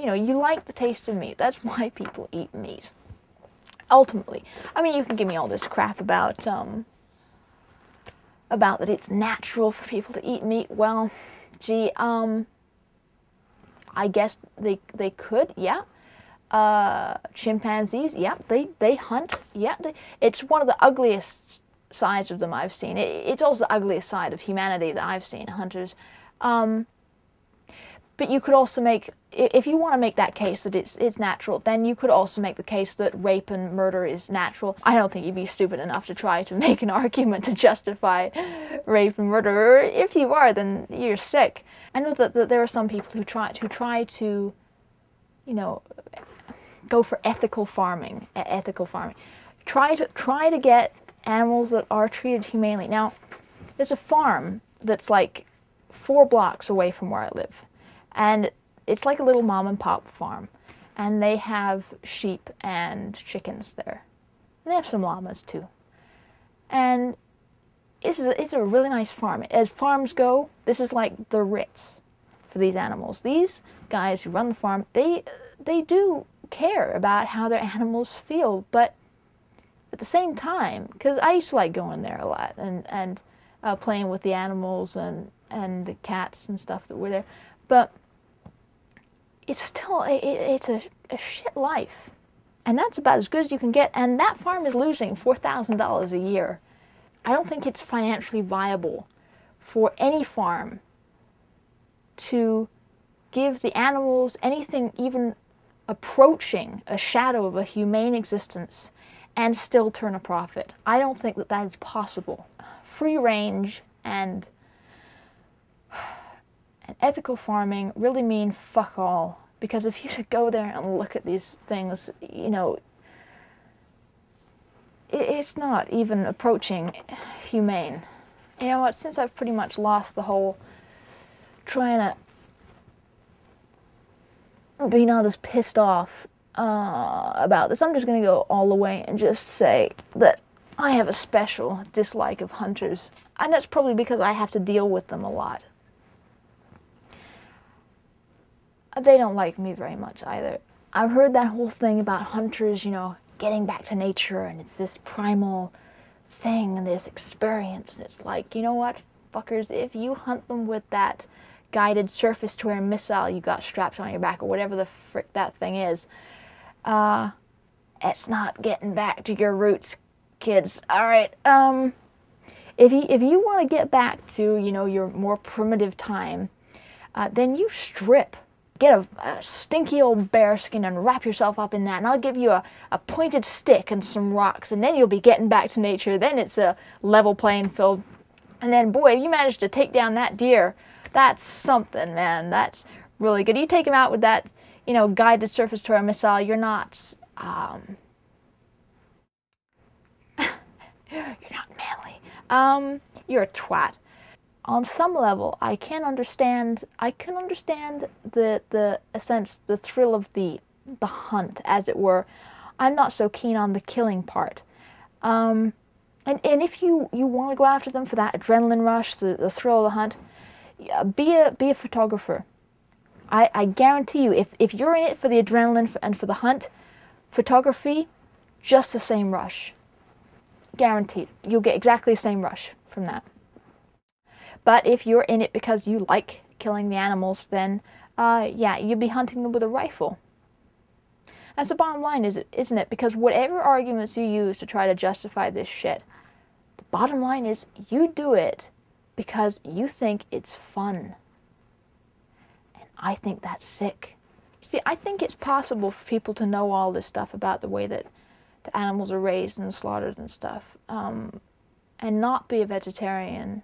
you know, you like the taste of meat. That's why people eat meat. Ultimately. I mean, you can give me all this crap about that it's natural for people to eat meat. Well, gee, I guess they could, yeah. Chimpanzees, yeah, they hunt, yeah. It's one of the ugliest sides of them I've seen. It's also the ugliest side of humanity that I've seen, hunters. But you could also make, if you want to make that case that it's natural, then you could also make the case that rape and murder is natural. I don't think you'd be stupid enough to try to make an argument to justify rape and murder. Or if you are, then you're sick. I know that there are some people who try to, you know, go for ethical farming. Try to get animals that are treated humanely. Now, there's a farm that's like 4 blocks away from where I live. And it's like a little mom and pop farm. And they have sheep and chickens there. And they have some llamas too. And it's a really nice farm. As farms go, this is like the Ritz for these animals. These guys who run the farm, they do care about how their animals feel. But at the same time, because I used to like going there a lot and playing with the animals and the cats and stuff that were there. But it's still, it's a shit life. And that's about as good as you can get. And that farm is losing $4,000 a year. I don't think it's financially viable for any farm to give the animals anything even approaching a shadow of a humane existence and still turn a profit. I don't think that that is possible. Free range and ethical farming really mean fuck all. Because if you should go there and look at these things, you know, it's not even approaching humane. You know what, since I've pretty much lost the whole trying to be not as pissed off about this, I'm just going to go all the way and just say that I have a special dislike of hunters. And that's probably because I have to deal with them a lot. They don't like me very much either. I've heard that whole thing about hunters, you know, getting back to nature, and it's this primal thing and this experience. And it's like, you know what, fuckers, if you hunt them with that guided surface-to-air missile you got strapped on your back, or whatever the frick that thing is, it's not getting back to your roots, kids. All right, if you want to get back to, you know, your more primitive time, then you strip. Get a stinky old bearskin and wrap yourself up in that, and I'll give you a pointed stick and some rocks, and then you'll be getting back to nature. Then it's a level playing field. And then, boy, if you manage to take down that deer, that's something, man. That's really good. You take him out with that, you know, guided surface-to-air missile, you're not, you're not manly. You're a twat. On some level, I can understand the thrill of the hunt, as it were. I'm not so keen on the killing part. And if you want to go after them for that adrenaline rush, the thrill of the hunt, be a photographer. I guarantee you, if you're in it for the adrenaline and for the hunt, photography, just the same rush. Guaranteed. You'll get exactly the same rush from that. But if you're in it because you like killing the animals, then, yeah, you'd be hunting them with a rifle. That's the bottom line, isn't it? Because whatever arguments you use to try to justify this shit, the bottom line is you do it because you think it's fun. And I think that's sick. See, I think it's possible for people to know all this stuff about the way that the animals are raised and slaughtered and stuff, and not be a vegetarian.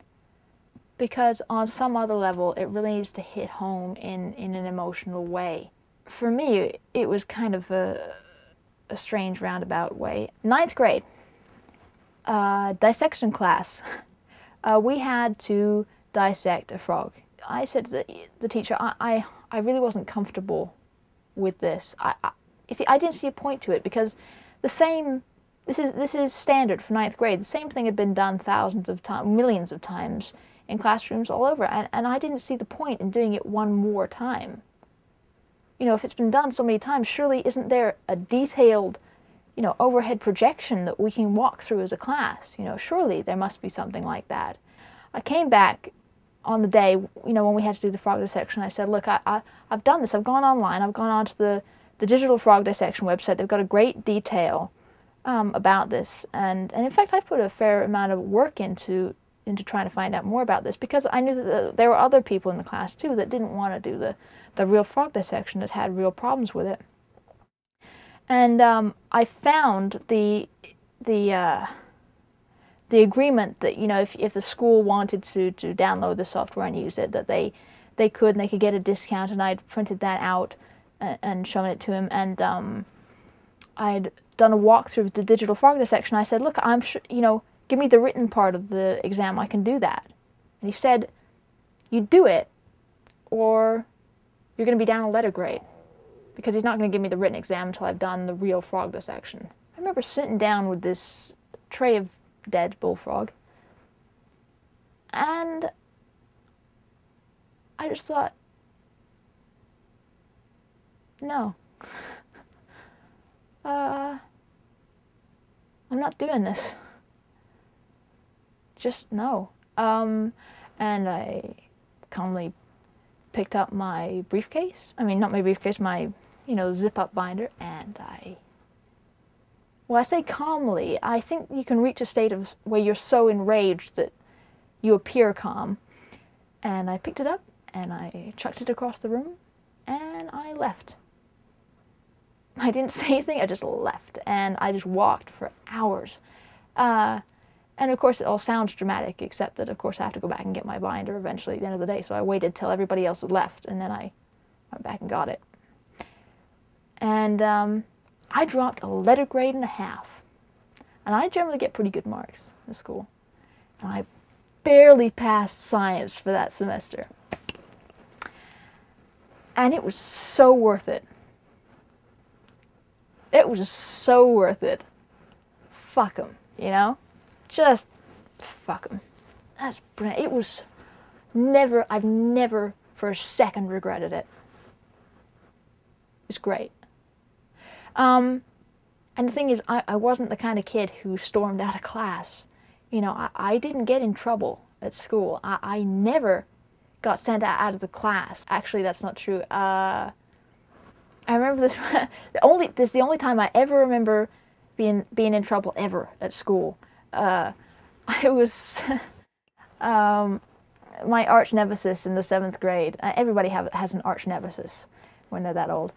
Because on some other level, it really needs to hit home in an emotional way. For me, it was kind of a strange roundabout way. 9th grade, dissection class. We had to dissect a frog. I said to the teacher, I really wasn't comfortable with this. You see, I didn't see a point to it because this is standard for 9th grade. The same thing had been done thousands of times, millions of times, in classrooms all over, and I didn't see the point in doing it one more time. you know, if it's been done so many times, surely isn't there a detailed, you know, overhead projection that we can walk through as a class? You know, surely there must be something like that. I came back on the day, you know, when we had to do the frog dissection. I said, look, I've done this. I've gone online. I've gone onto the digital frog dissection website. They've got a great detail about this. And in fact, I put a fair amount of work into trying to find out more about this, because I knew that there were other people in the class too that didn't want to do the real frog dissection, that had real problems with it. And I found the agreement that, you know, if a school wanted to download the software and use it, that they could, and they could get a discount, and I'd printed that out and shown it to him. And I'd done a walkthrough of the digital frog dissection. I said, look, I'm sure, you know, give me the written part of the exam, I can do that. And he said, you do it, or you're going to be down a letter grade, because he's not going to give me the written exam until I've done the real frog dissection. I remember sitting down with this tray of dead bullfrog, and I just thought, no, I'm not doing this. Just no. And I calmly picked up my briefcase. I mean, not my briefcase, my, you know, zip-up binder, and well, I say calmly. I think you can reach a state of where you're so enraged that you appear calm. And I picked it up, and I chucked it across the room, and I left. I didn't say anything, I just left, and I just walked for hours. And of course, it all sounds dramatic, except that, of course, I have to go back and get my binder eventually at the end of the day, so I waited till everybody else had left, and then I went back and got it. And I dropped a letter grade and a half. And I generally get pretty good marks in school. And I barely passed science for that semester. And it was so worth it. It was so worth it. Fuck them, you know? Just fuck them. That's brilliant. It was never, I've never for a second regretted it. It's great. And the thing is, I wasn't the kind of kid who stormed out of class. You know, I didn't get in trouble at school. I never got sent out of the class. Actually, that's not true. I remember this, this is the only time I ever remember being in trouble ever at school. I was, my arch nemesis in the 7th grade, everybody has an arch nemesis when they're that old,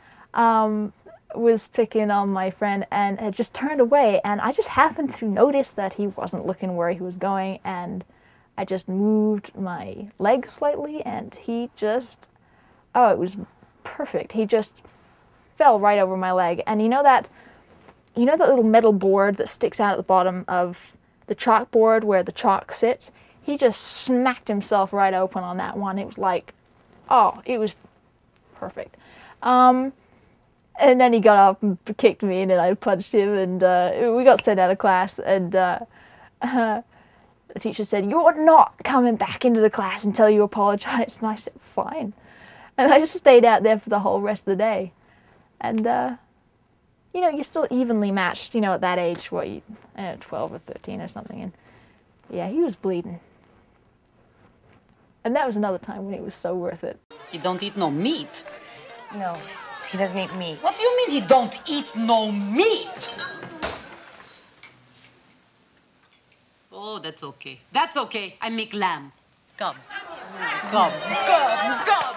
was picking on my friend and had just turned away, and I just happened to notice that he wasn't looking where he was going, and I just moved my leg slightly, and he just, oh, it was perfect. He just fell right over my leg. And you know that little metal board that sticks out at the bottom of the chalkboard where the chalk sits? He just smacked himself right open on that one. It was like, oh, it was perfect. And then he got up and kicked me, and then I punched him, and we got sent out of class, and the teacher said, "You're not coming back into the class until you apologize." And I said, fine. And I just stayed out there for the whole rest of the day. And, you know, you're still evenly matched, you know, at that age, what, 12 or 13 or something. And yeah, he was bleeding. And that was another time when it was so worth it. You don't eat no meat? No, he doesn't eat meat. What do you mean he don't eat no meat? Oh, that's okay. That's okay. I make lamb. Come. Come. Come. Come.